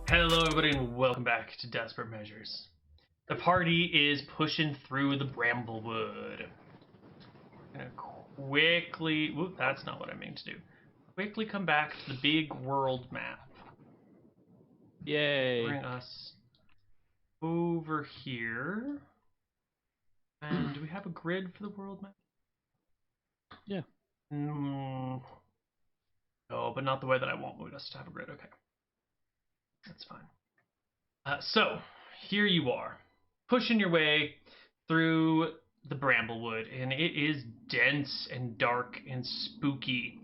Hello, everybody, and welcome back to Desperate Measures. The party is pushing through the Bramblewood. I'm gonna quickly... Whoop, that's not what I mean to do. Quickly come back to the big world map. Yay. Bring us over here. And do we have a grid for the world map? Yeah. No, but not the way that I want us to have a grid. Okay. That's fine. So, here you are, pushing your way through the Bramblewood, and it is dense and dark and spooky.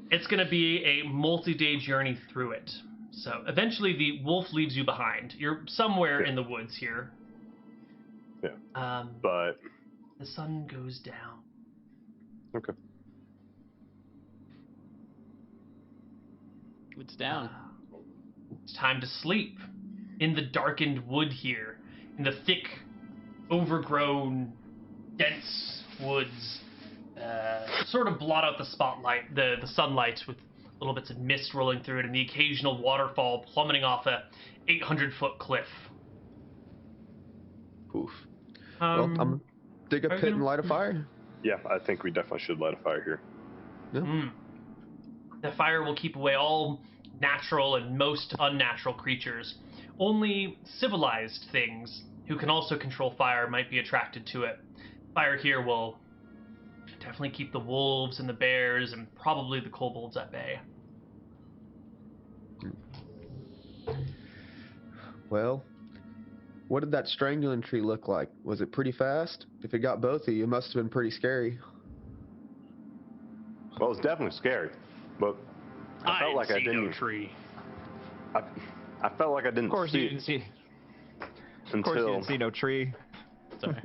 It's going to be a multi-day journey through it. So, eventually the wolf leaves you behind. You're somewhere in the woods here. Yeah. But the sun goes down. Okay. It's down. It's time to sleep in the darkened wood here, in the thick, overgrown, dense woods. Sort of blot out the spotlight, the sunlight, with little bits of mist rolling through it, and the occasional waterfall plummeting off a 800-foot cliff. Oof. Well, I'm gonna dig a pit and light a fire. Yeah, I think we definitely should light a fire here. Yeah. The fire will keep away all natural and most unnatural creatures. Only civilized things who can also control fire might be attracted to it. Fire here will definitely keep the wolves and the bears and probably the kobolds at bay. Well, what did that strangling tree look like? Was it pretty fast? If it got both of you, it must have been pretty scary. Well, it's definitely scary, but I felt like I didn't. No tree. I felt like I didn't. Of course see you didn't see. Until... Of course you didn't see no tree. Sorry.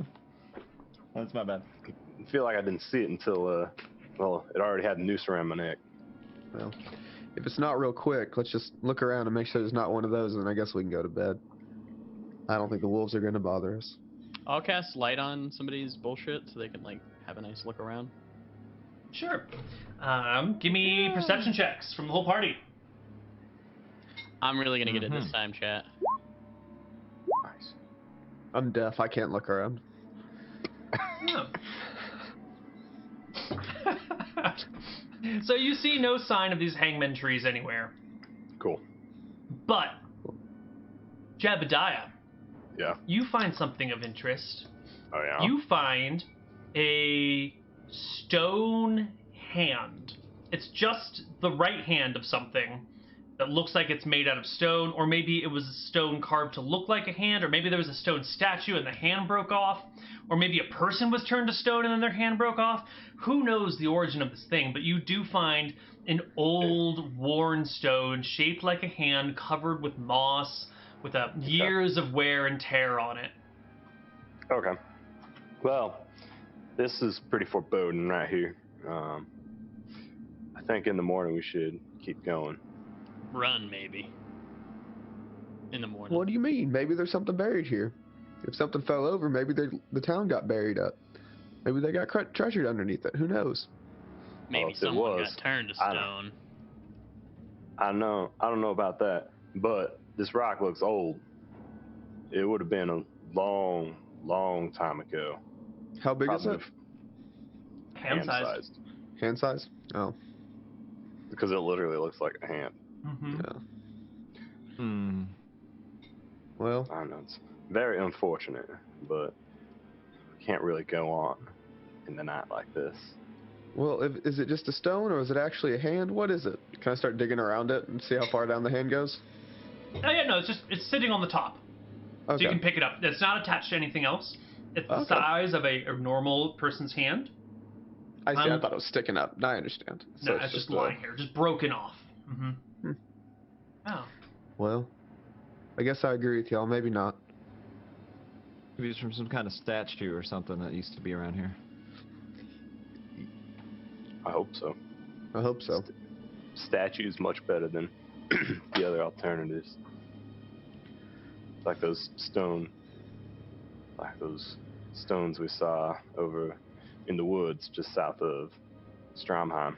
That's my bad. I feel like I didn't see it until, well, it already had a noose around my neck. Well, if it's not real quick, let's just look around and make sure there's not one of those, and then I guess we can go to bed. I don't think the wolves are going to bother us. I'll cast light on somebody's bullshit so they can, like, have a nice look around. Sure. Give me perception checks from the whole party. I'm really going to get it this time, chat. Nice. I'm deaf. I can't look around. Yeah. So you see no sign of these hangman trees anywhere. Cool. But, Jebediah, Yeah. you find something of interest. Oh, yeah? You find a stone hand. It's just the right hand of something that looks like it's made out of stone, or maybe it was a stone carved to look like a hand, or maybe there was a stone statue and the hand broke off, or maybe a person was turned to stone and then their hand broke off. Who knows the origin of this thing, but you do find an old, worn stone shaped like a hand, covered with moss, with years of wear and tear on it. Okay. Well, this is pretty foreboding right here. I think in the morning we should keep going. Run, maybe. In the morning. What do you mean? Maybe there's something buried here. If something fell over, maybe the town got buried up. Maybe they got treasured underneath it. Who knows? Maybe someone got turned to stone. I don't know about that, but this rock looks old. It would have been a long, long time ago. How big is it? Hand-sized. Hand size? Oh. Because it literally looks like a hand. Mm-hmm. Yeah. Well, I know it's very unfortunate, but can't really go on in the night like this. Well, is it just a stone, or is it actually a hand? What is it? Can I start digging around it and see how far down the hand goes? Oh, yeah, no, it's sitting on the top. Okay. So you can pick it up. It's not attached to anything else. It's the size of a normal person's hand. I see. I thought it was sticking up. I understand. So no, it's just lying here, just broken off. Mm-hmm. Oh. Well, I guess I agree with y'all. Maybe not. Maybe it's from some kind of statue or something that used to be around here. I hope so. I hope so. Statue's much better than the other alternatives. Like those stones we saw over in the woods just south of Stromheim.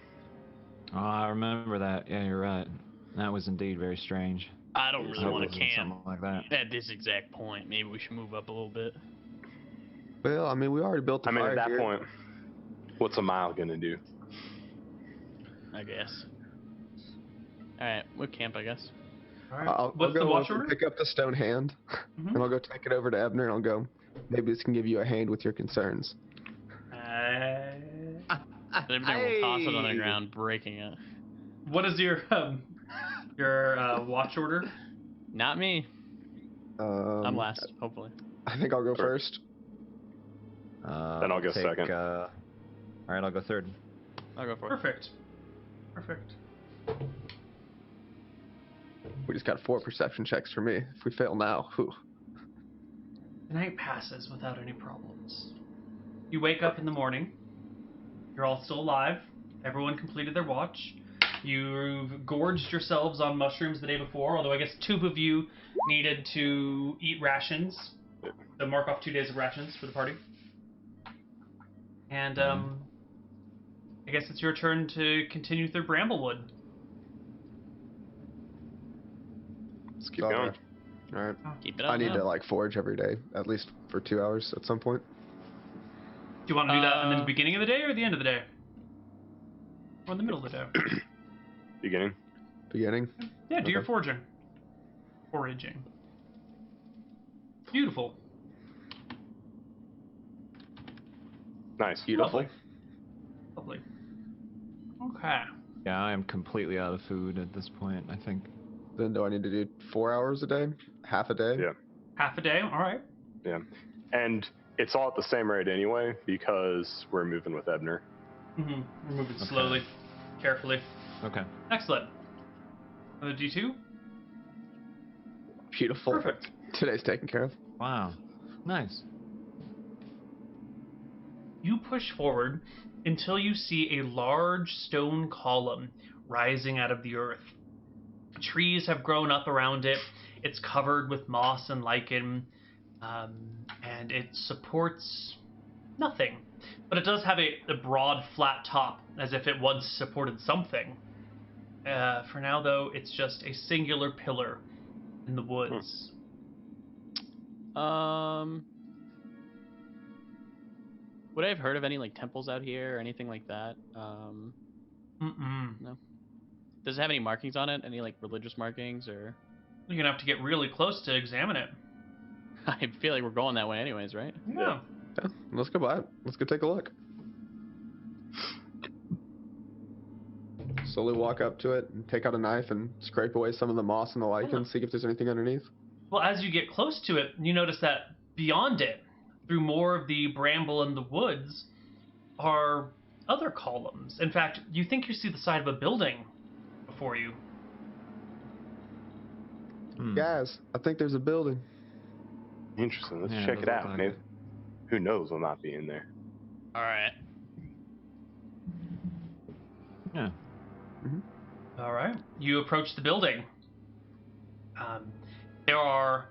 Oh, I remember that. Yeah, you're right. That was indeed very strange. I don't really want to camp Something like that. at this exact point. Maybe we should move up a little bit. Well, I mean, we already built the I mean, fire at that here. point, what's a mile gonna do? I guess. All right, we'll camp. I guess. All right. I'll What's the go watch over order? and pick up the stone hand, Mhm. and I'll go take it over to Ebner, and I'll go, maybe this can give you a hand with your concerns. Then we'll toss it on the ground, breaking it. What is your watch order? Not me. I'm last, hopefully. I think I'll go first. Then I'll go second. All right, I'll go third. I'll go for it. Perfect. Perfect. We just got 4 perception checks for me. If we fail now, whew. The night passes without any problems. You wake up in the morning. You're all still alive. Everyone completed their watch. You've gorged yourselves on mushrooms the day before, although I guess 2 of you needed to eat rations. So mark off 2 days of rations for the party. And I guess it's your turn to continue through Bramblewood. Let's keep going. All right. Keep it up. I need to like forage every day, at least for 2 hours at some point. Do you want to do that in the beginning of the day or the end of the day? Or in the middle of the day? Beginning. Beginning. Yeah, do your Okay. foraging. Foraging. Beautiful. Nice. Beautiful. Lovely. Lovely. Okay. Yeah, I am completely out of food at this point, I think. Then do I need to do 4 hours a day? Half a day? Yeah. Half a day, alright. Yeah. And it's all at the same rate anyway because we're moving with Ebner. Mm-hmm. We're moving Okay. slowly, carefully. Okay. Excellent. Another D2? Beautiful. Perfect. Today's taken care of. Wow. Nice. You push forward until you see a large stone column rising out of the earth. Trees have grown up around it. It's covered with moss and lichen, and it supports nothing. But it does have a broad, flat top, as if it once supported something. For now, though, it's just a singular pillar in the woods. Would I have heard of any like temples out here or anything like that? No. Does it have any markings on it? Any like religious markings or? You're gonna have to get really close to examine it. I feel like we're going that way anyways, right? Yeah. Yeah, let's go by it. Let's go take a look. Slowly walk up to it and take out a knife and scrape away some of the moss and the lichen, see if there's anything underneath. Well, as you get close to it, you notice that beyond it, through more of the bramble and the woods, are other columns. In fact, you think you see the side of a building before you. Guys, I think there's a building. Interesting. Let's Yeah, check it it does out. look like Maybe. it. Who knows what might be in there. All right. Yeah. All right. You approach the building. There are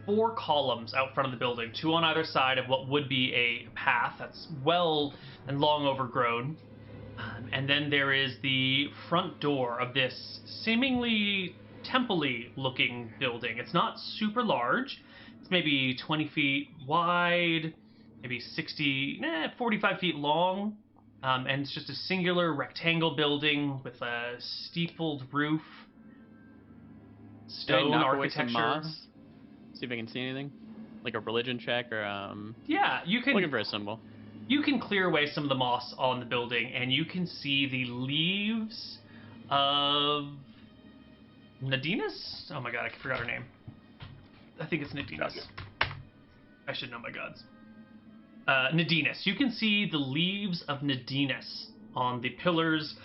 4 columns out front of the building, 2 on either side of what would be a path that's well and long overgrown. And then there is the front door of this seemingly temple-y looking building. It's not super large. It's maybe 20 feet wide, maybe 45 feet long. And it's just a singular rectangle building with a steepled roof. Can I Stone knock away some architecture. moss? See if I can see anything, like a religion check or Yeah, you looking can for a symbol. you can clear away some of the moss on the building, and you can see the leaves of Nadinus? Oh my god, I forgot her name. I think it's Nadinus. I should know my gods. Nadinus. You can see the leaves of Nadinus on the pillars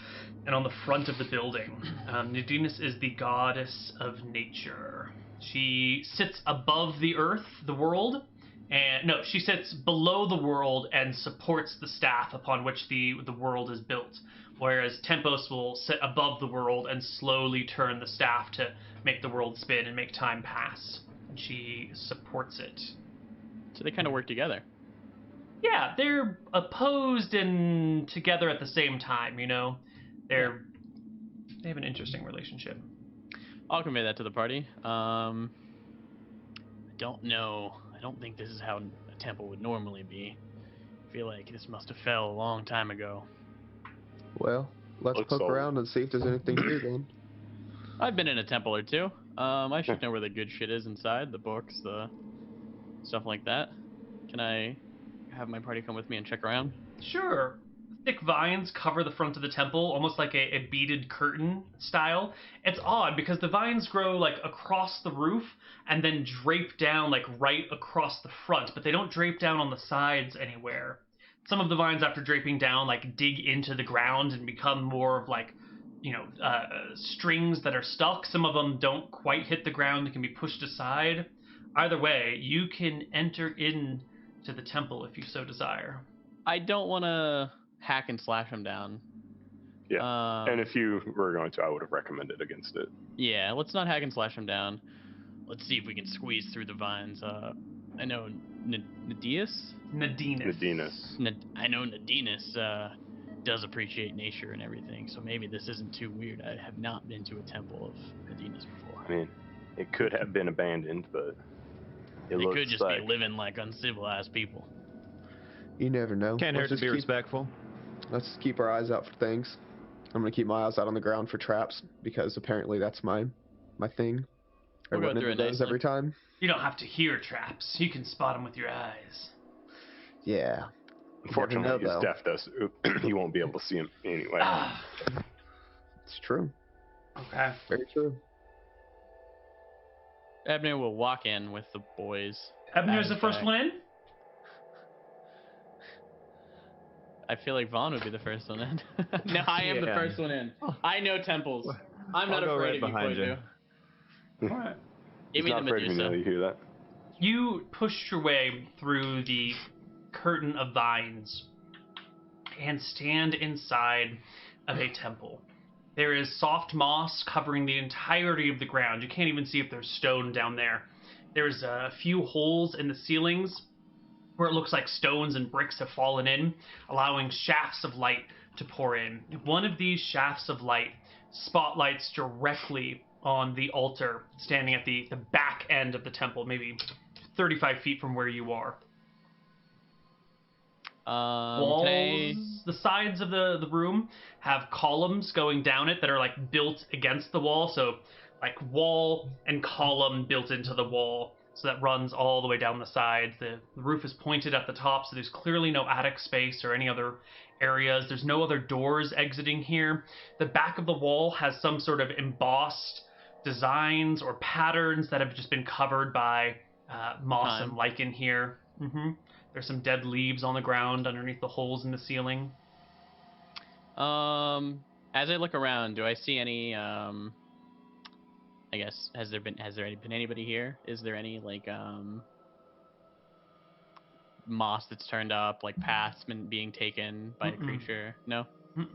and on the front of the building. Nadinus is the goddess of nature. She sits above the earth, the world, and no, she sits below the world and supports the staff upon which the world is built. Whereas Tempos will sit above the world and slowly turn the staff to make the world spin and make time pass. And she supports it. So they kind of work together. Yeah, they're opposed and together at the same time, you know? They have an interesting relationship. I'll convey that to the party. I don't know. I don't think this is how a temple would normally be. I feel like this must have fell a long time ago. Well, let's Looks poke old. around and see if there's anything here then. I've been in a temple or two. I should know where the good shit is inside, the books, the stuff like that. Can I have my party come with me and check around? Sure. Thick vines cover the front of the temple, almost like a beaded curtain style. It's odd because the vines grow like across the roof and then drape down like right across the front, but they don't drape down on the sides anywhere. Some of the vines, after draping down, like dig into the ground and become more of like, strings that are stuck. Some of them don't quite hit the ground and can be pushed aside. Either way, you can enter in to the temple if you so desire. I don't want to hack and slash them down. Yeah. And if you were going to, I would have recommended against it. Yeah, let's not hack and slash them down. Let's see if we can squeeze through the vines. I know Nadius? Nadinus. I know Nadinus does appreciate nature and everything, so maybe this isn't too weird. I have not been to a temple of Nadinus before. I mean, it could have been abandoned, but it They looks could just like... be living like uncivilized people. You never know. Can't hurt to be respectful. Let's keep our eyes out for things. I'm gonna keep my eyes out on the ground for traps because apparently that's my thing. I We'll go run through into it those nicely. every time. You don't have to hear traps. You can spot them with your eyes. Yeah. Unfortunately, know, he's though. deaf, though, so you won't be able to see him anyway. It's true. Okay. Very true. Abner will walk in with the boys. Ebner's the first Back. one in? I feel like Vaughn would be the first one in. No, I am the Yeah. first one in. I know temples. I'm not I'll go afraid right of you, behind Koidu. you. Alright. Give He's me not the afraid of you, Medusa. Neil, you hear that? You pushed your way through the curtain of vines and stand inside of a temple. There is soft moss covering the entirety of the ground. You can't even see if there's stone down there. There's a few holes in the ceilings where it looks like stones and bricks have fallen in, allowing shafts of light to pour in. One of these shafts of light spotlights directly on the altar standing at the back end of the temple, maybe 35 feet from where you are. Walls, the sides of the room have columns going down it that are like built against the wall, so like wall and column built into the wall, so that runs all the way down the sides. The roof is pointed at the top, so there's clearly no attic space or any other areas. There's no other doors exiting here. The back of the wall has some sort of embossed designs or patterns that have just been covered by moss and lichen here. There's some dead leaves on the ground underneath the holes in the ceiling. As I look around, do I see any? I guess has there been anybody here? Is there any like moss that's turned up, like paths being taken by a creature? No,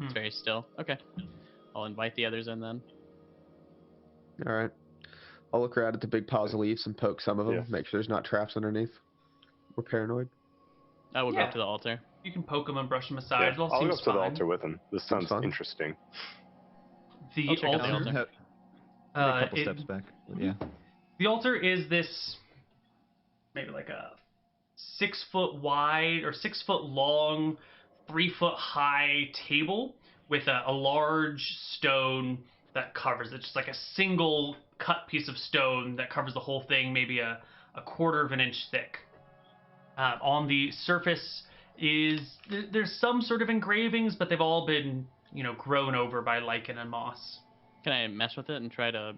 it's very still. Okay, I'll invite the others in then. All right. I'll look around at the big piles of leaves and poke some of them. Yeah. Make sure there's not traps underneath. We're paranoid. I will go up to the altar. You can poke them and brush them aside. Yeah, It all I'll go seems up to the fine. altar with him. This sounds fun. interesting. The I'll check out the altar. altar. A couple steps back. Yeah. The altar is this maybe like a 6 foot wide or 6 foot long, 3 foot high table with a large stone that covers it. Just like a single cut piece of stone that covers the whole thing, maybe a quarter of an inch thick. On the surface there's some sort of engravings, but they've all been grown over by lichen and moss. Can I mess with it and try to?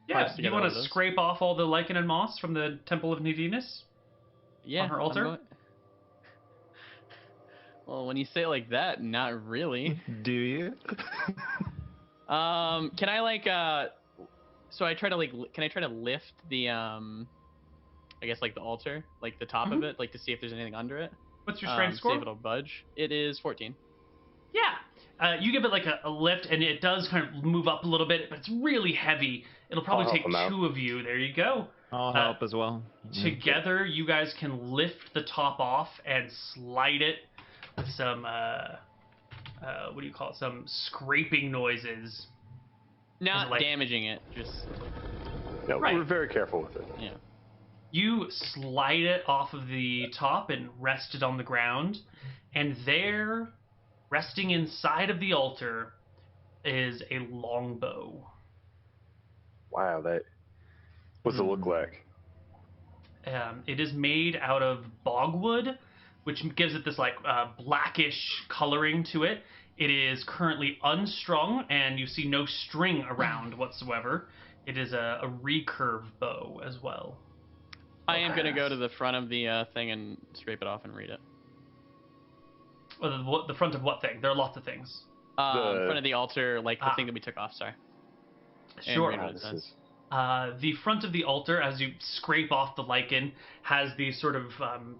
Yeah, Piece you together want one to of those? scrape off all the lichen and moss from the Temple of Nadinus? Yeah. On her I'm altar? going- Well, when you say it like that, not really. Do you? Can I like so I try to can I try to lift the I guess like the altar, like the top of it, like to see if there's anything under it. What's your strength score? See if it'll budge. It is 14. Yeah. You give it like a lift, and it does kind of move up a little bit, but it's really heavy. It'll probably I'll take help him out. 2 of you. There you go. I'll help as well. Together, you guys can lift the top off and slide it with some, what do you call it? Some scraping noises. Not like, damaging it, just No, Right. we're very careful with it. yeah. You slide it off of the top and rest it on the ground, and there, resting inside of the altar, is a longbow. Wow, that. What's it look like? It is made out of bogwood, which gives it this like blackish coloring to it. It is currently unstrung, and you see no string around whatsoever. It is a recurve bow as well. I am gonna go to the front of the thing and scrape it off and read it. Well, the front of what thing? There are lots of things. Front of the altar, like the thing that we took off. Sorry. And Sure. read what it says. The front of the altar, as you scrape off the lichen, has these sort of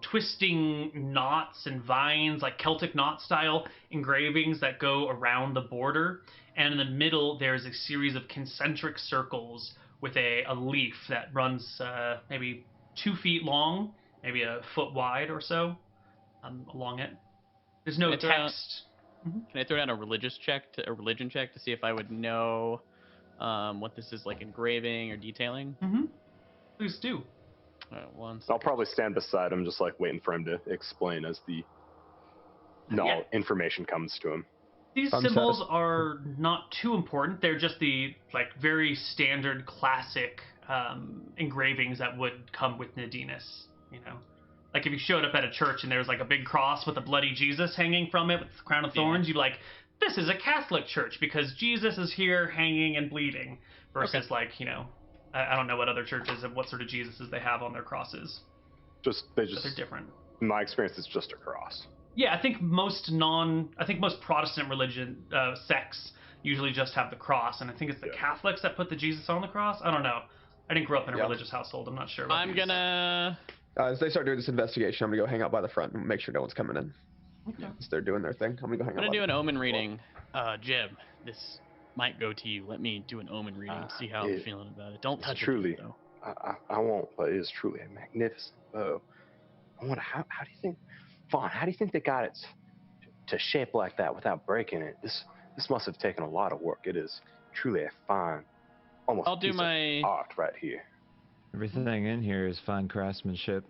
twisting knots and vines, like Celtic knot style engravings that go around the border. And in the middle, there's a series of concentric circles with a leaf that runs maybe 2 feet long, maybe a foot wide or so along it. There's no text. Can I throw down a religion check to see if I would know what this is, like engraving or detailing? Mm-hmm. Please do. All right, one second. I'll probably stand beside him, just like waiting for him to explain as the information comes to him. These symbols are not too important. They're just the like very standard classic engravings that would come with Nadinus, you know. Like if you showed up at a church and there's like a big cross with a bloody Jesus hanging from it with the crown of thorns, you'd be like, this is a Catholic church because Jesus is here hanging and bleeding. Versus like, you know, I don't know what other churches and what sort of Jesuses they have on their crosses. They're They're different. In my experience, it's just a cross. Yeah, I think most Protestant religion sects usually just have the cross, and I think it's the Catholics that put the Jesus on the cross. I don't know. I didn't grow up in a religious household. I'm not sure. I'm gonna. As they start doing this investigation, I'm gonna go hang out by the front and make sure no one's coming in. Okay. As they're doing their thing, I'm gonna go hang out. I'm gonna do an omen reading. Jeb, this might go to you. Let me do an omen reading. See how I'm feeling about it. Don't touch it though. I won't, but it is truly a magnificent bow. I wonder how do you think, Vaughn? How do you think they got it to shape like that without breaking it? This must have taken a lot of work. It is truly a fine, almost I'll do piece my of art right here. Everything in here is fine craftsmanship.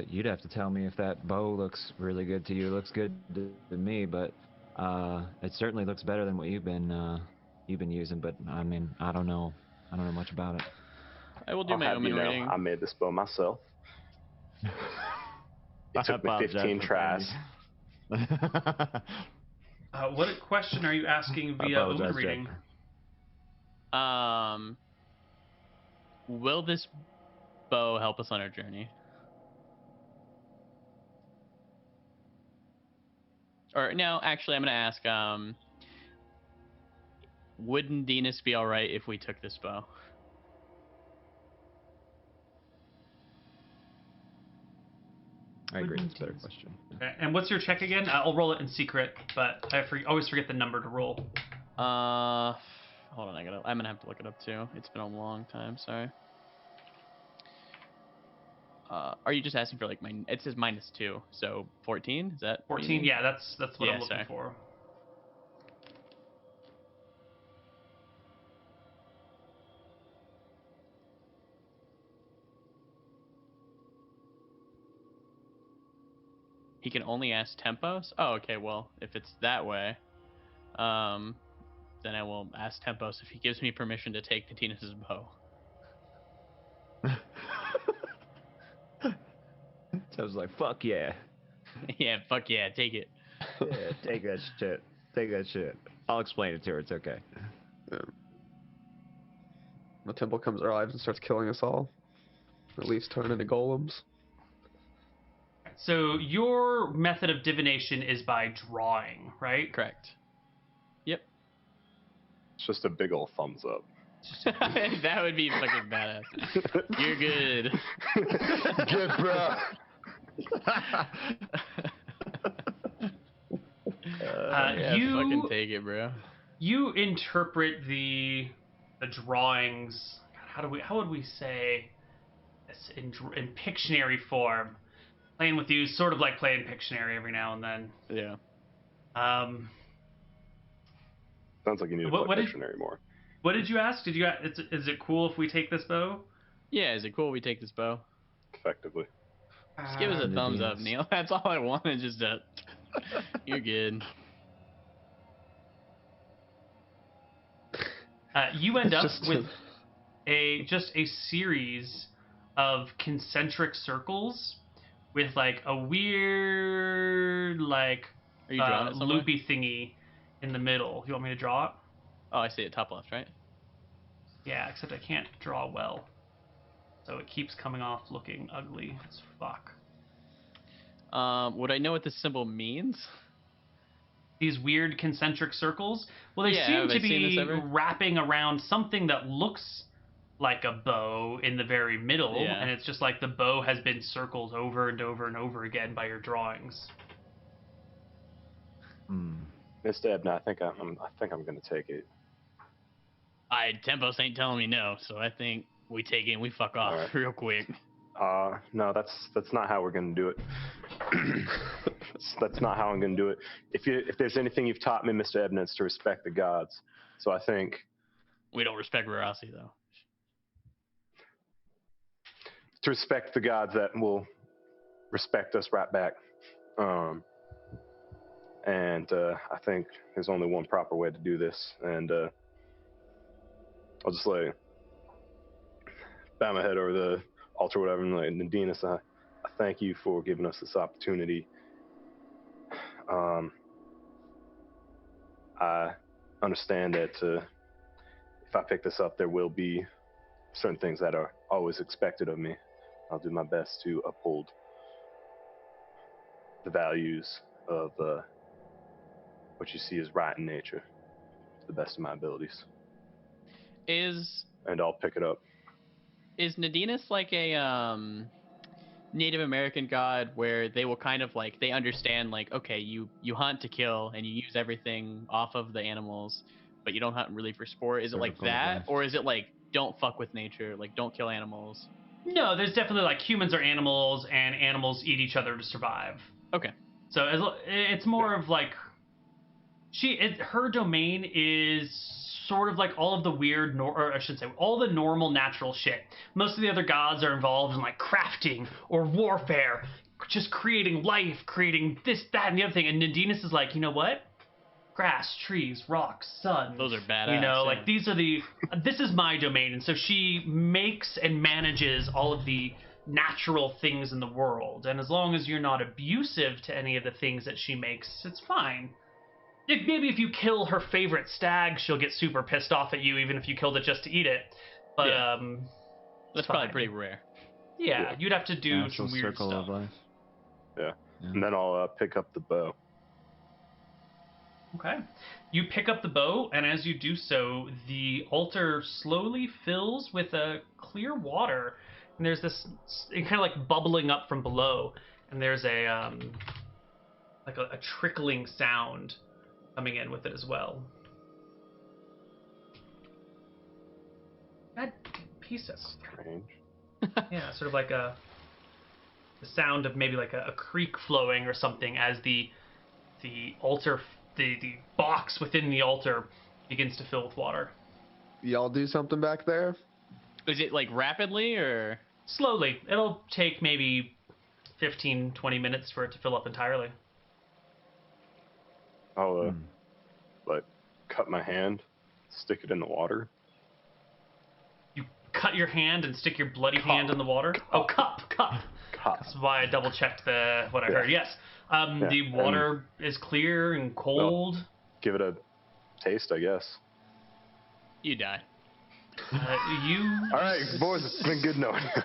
You'd have to tell me if that bow looks really good to you. It looks good to me, but it certainly looks better than what you've been using. But I mean, I don't know much about it. I will do my omen reading. I made this bow myself. It took me 15 tries. What question are you asking via omen reading? Will this bow help us on our journey? Or no, actually, I'm gonna ask. Would Nadinus be all right if we took this bow? I agree. It's a better question. Okay. And what's your check again? I'll roll it in secret, but I always forget the number to roll. Hold on, I'm gonna have to look it up too. It's been a long time. Sorry. Are you just asking for like it says -2, so 14? Is that 14? Yeah, that's what I'm looking for. He can only ask Tempos? Oh, okay, well, if it's that way, then I will ask Tempos if he gives me permission to take Nadinus' bow. So I was like, fuck yeah. Yeah, fuck yeah, take it. Yeah, take that shit. Take that shit. I'll explain it to her, it's okay. Yeah. The temple comes arrives and starts killing us all. At least turn into golems. So your method of divination is by drawing, right? Correct. Yep. It's just a big old thumbs up. That would be fucking badass. You're good. Good, bro. Yeah, fucking take it, bro. You interpret the drawings. God, how would we say this in Pictionary form? Playing with you, sort of like playing Pictionary every now and then. Yeah. Sounds like you need to play Pictionary more. What did you ask? Is it cool if we take this bow? Yeah, is it cool we take this bow? Effectively. Just give us a thumbs up, Nadine's- Neil. That's all I wanted. Just a. You're good. You end It's up just with a series of concentric circles with like a weird like Are you drawing it somewhere? loopy thingy in the middle. You want me to draw it? Oh, I see it top left, right? Yeah, except I can't draw well. So it keeps coming off looking ugly as fuck. Would I know what this symbol means? These weird concentric circles. Well, they Yeah, seem have to I seen this be ever? wrapping around something that looks like a bow in the very middle, Yeah. and it's just like the bow has been circled over and over and over again by your drawings. Mr. Ebner, I think I'm gonna take it. Tempos ain't telling me no, so I think we take it and we fuck off Alright. real quick. No, that's not how we're gonna do it. That's not how I'm gonna do it. If there's anything you've taught me, Mr. Ebner, it's to respect the gods. So I think We don't respect Rossi though. to respect the gods that will respect us right back. And I think there's only one proper way to do this. And I'll just like bow my head over the altar or whatever and like, Nadinus, I thank you for giving us this opportunity. I understand that if I pick this up, there will be certain things that are always expected of me. I'll do my best to uphold the values of what you see as right in nature to the best of my abilities. And I'll pick it up. Is Nadinus like a Native American god where they will kind of like they understand like okay you hunt to kill and you use everything off of the animals but you don't hunt really for sport? Is it like Circle of that life. or is it like don't fuck with nature, like don't kill animals? No, there's definitely like humans are animals and animals eat each other to survive. Okay. So it's more of like her domain is sort of like all of the weird, or I should say, all the normal natural shit. Most of the other gods are involved in like crafting or warfare, just creating life, creating this, that, and the other thing. And Nadinus is like, you know what? Grass, trees, rocks, sun. Those are badass. You know, yeah. like these are this is my domain. And so she makes and manages all of the natural things in the world. And as long as you're not abusive to any of the things that she makes, it's fine. Maybe if you kill her favorite stag, she'll get super pissed off at you, even if you killed it just to eat it. But Yeah. That's probably fine. pretty rare. Yeah, you'd have to do Natural some weird circle stuff. of life. Yeah. Yeah. And then I'll pick up the bow. Okay. You pick up the bow, and as you do so, the altar slowly fills with a clear water. And there's this kind of like bubbling up from below, and there's a like a trickling sound coming in with it as well. God, pieces. Strange. Yeah, sort of like the sound of maybe like a creek flowing or something as the altar, the box within the altar begins to fill with water. Y'all do something back there? Is it like rapidly or? Slowly. It'll take maybe 15, 20 minutes for it to fill up entirely. I'll like cut my hand, stick it in the water. You cut your hand and stick your bloody hand in the water? Oh, cup. Cup. That's why I double checked what I heard. Yes. The water is clear and cold. Give it a taste, I guess. You die. You. All right, boys, it's been good knowing you.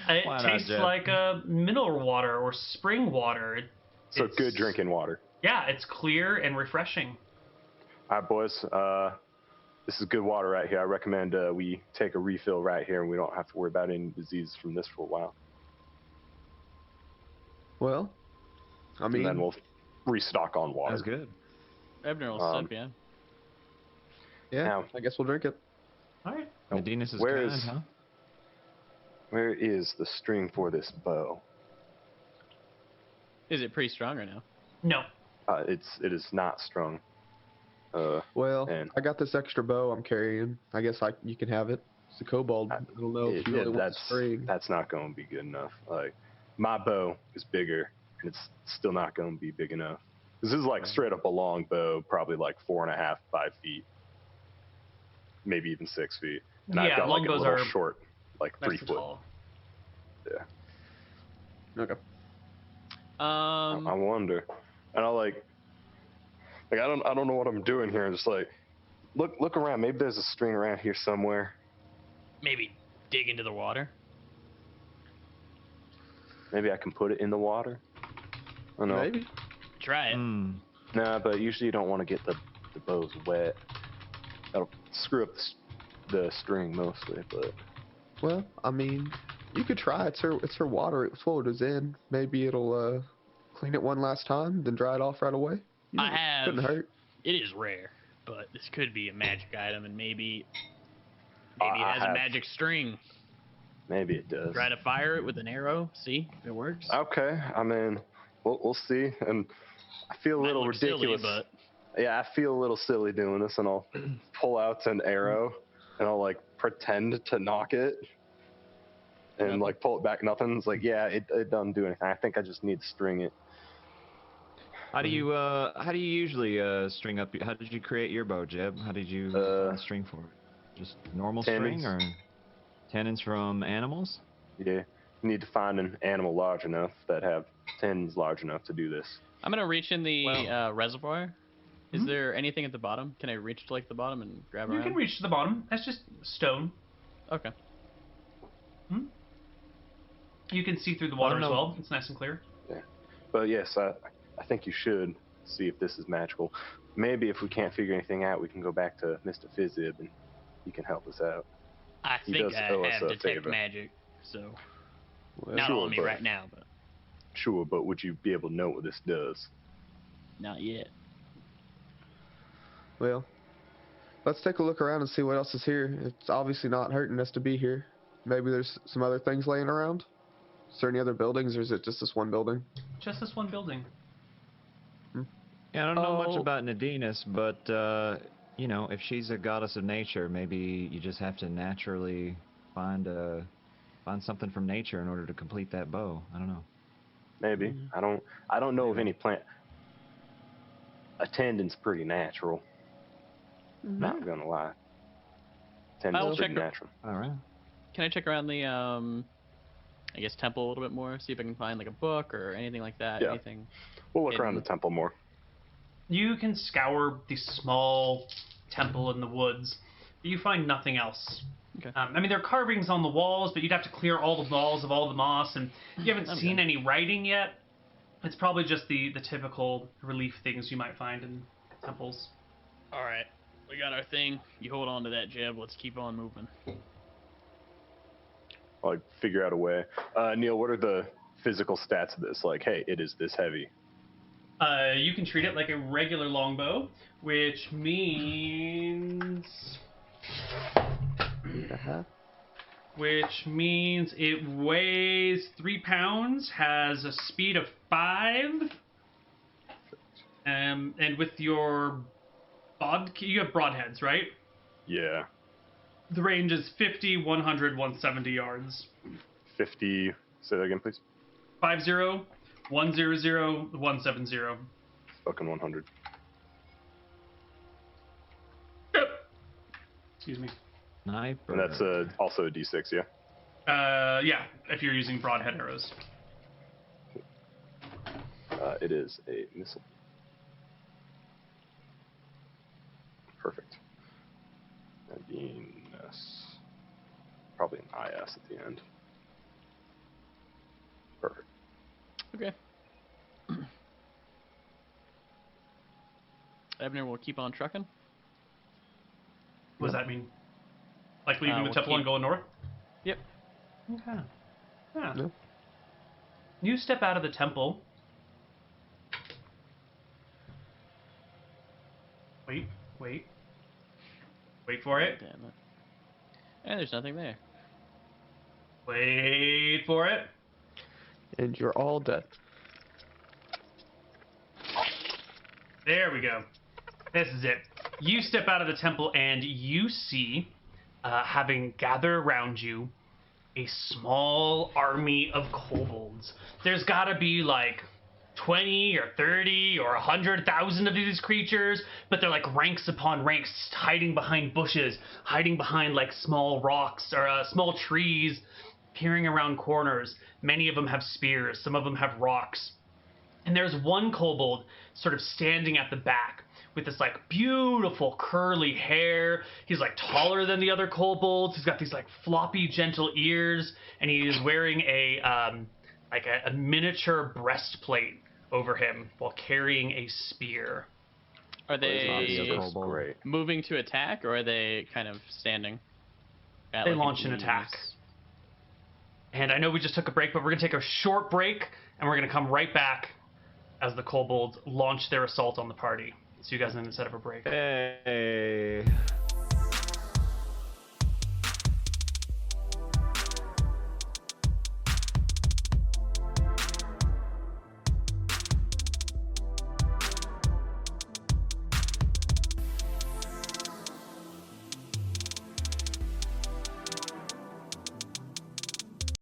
It Why not, tastes Jeff? like mineral water or spring water. So It's- good drinking water. Yeah, it's clear and refreshing. All right, boys. This is good water right here. I recommend we take a refill right here, and we don't have to worry about any diseases from this for a while. Well, I mean, And then we'll restock on water. That's good. Ebner will sip, yeah. yeah, Now- I guess we'll drink it. All right. Nadinus is where kind, is- huh? Where is the string for this bow? Is it pretty strong or no? No. It is not strung. Well, And I got this extra bow I'm carrying. I guess you can have it. It's a kobold. I don't know if you really want the string. that's not going to be good enough. Like, my bow is bigger, and it's still not going to be big enough. This is like straight up a long bow, probably like 4.5, 5 feet, maybe even 6 feet. And I've got like a little short, like 3 foot. Tall. Yeah. Okay. I wonder, and I don't know what I'm doing here. I'm just like, look around. Maybe there's a string around here somewhere. Maybe dig into the water. Maybe I can put it in the water. I don't know. Maybe. Try it. Nah, but usually you don't want to get the bows wet. That'll screw up the string mostly. But Well, I mean, you could try. It's her water. It's what it was in. Maybe it'll clean it one last time, then dry it off right away. Couldn't hurt. It is rare, but this could be a magic item, and maybe it has a magic string. Maybe it does. Try to fire it with an arrow. See if it works. Okay, I mean, we'll see. And I feel a little ridiculous. Silly, but yeah, I feel a little silly doing this, and I'll pull out an arrow, and I'll like pretend to knock it, and like pull it back. Nothing. It's like, yeah, it doesn't do anything. I think I just need to string it. How do you usually string up? How did you create your bow, Jeb? How did you find string for it? Just normal tendons. string or tendons from animals? Yeah, you need to find an animal large enough that have tendons large enough to do this. I'm gonna reach in the reservoir. Is there anything at the bottom? Can I reach to like the bottom and grab around? You can reach to the bottom. That's just stone. Okay. You can see through the water as well. It's nice and clear. Yeah, but yes, I think you should see if this is magical. Maybe if we can't figure anything out, we can go back to Mr. Fizzib and he can help us out. I think I have detect magic, so not on me right now, but sure. But would you be able to know what this does? Not yet. Well, let's take a look around and see what else is here. It's obviously not hurting us to be here. Maybe there's some other things laying around. Is there any other buildings, or is it just this one building? Just this one building. Yeah, I don't know much about Nadinus, but you know, if she's a goddess of nature, maybe you just have to naturally find something from nature in order to complete that bow. I don't know. Maybe. I don't know of any plant. A tendon's pretty natural. Not gonna lie. Tendon's pretty natural. All right. Can I check around the I guess temple a little bit more? See if I can find like a book or anything like that. Yeah. Anything. We'll look around the temple more. You can scour the small temple in the woods, but you find nothing else. Okay. I mean, there are carvings on the walls, but you'd have to clear all the walls of all the moss, and you haven't seen any writing yet. It's probably just the typical relief things you might find in temples. All right, we got our thing. You hold on to that, Jeb. Let's keep on moving. I'll figure out a way. Neil, what are the physical stats of this? Like, hey, it is this heavy. You can treat it like a regular longbow, which means... Which means it weighs 3 pounds, has a speed of 5, and with your you have broadheads, right? Yeah. The range is 50, 100, 170 yards. 50. Say that again, please. 50, 100, 170. Fucking 100. Excuse me. Sniper. And that's also a D6, yeah? Yeah, if you're using broadhead arrows. It is a missile. Perfect. Nadinus. Probably an IS at the end. Perfect. Okay. Ebner will keep on trucking. What does that mean? Like leaving the temple and going north? Yep. Okay. Yeah. No. You step out of the temple. Wait. Wait for it. Damn it. And there's nothing there. Wait for it. And you're all dead. There we go. This is it. You step out of the temple and you see, having gathered around you, a small army of kobolds. There's gotta be like 20 or 30 or 100,000 of these creatures, but they're like ranks upon ranks, hiding behind bushes, hiding behind like small rocks or small trees, peering around corners. Many of them have spears, some of them have rocks. And there's one kobold sort of standing at the back with this like beautiful curly hair. He's like taller than the other kobolds. He's got these like floppy, gentle ears, and he is wearing a miniature breastplate over him while carrying a spear. Are they Great. moving to attack, or are they kind of standing? They launch an attack. And I know we just took a break, but we're going to take a short break, and we're going to come right back as the kobolds launch their assault on the party. See you guys in a set of a break. Hey.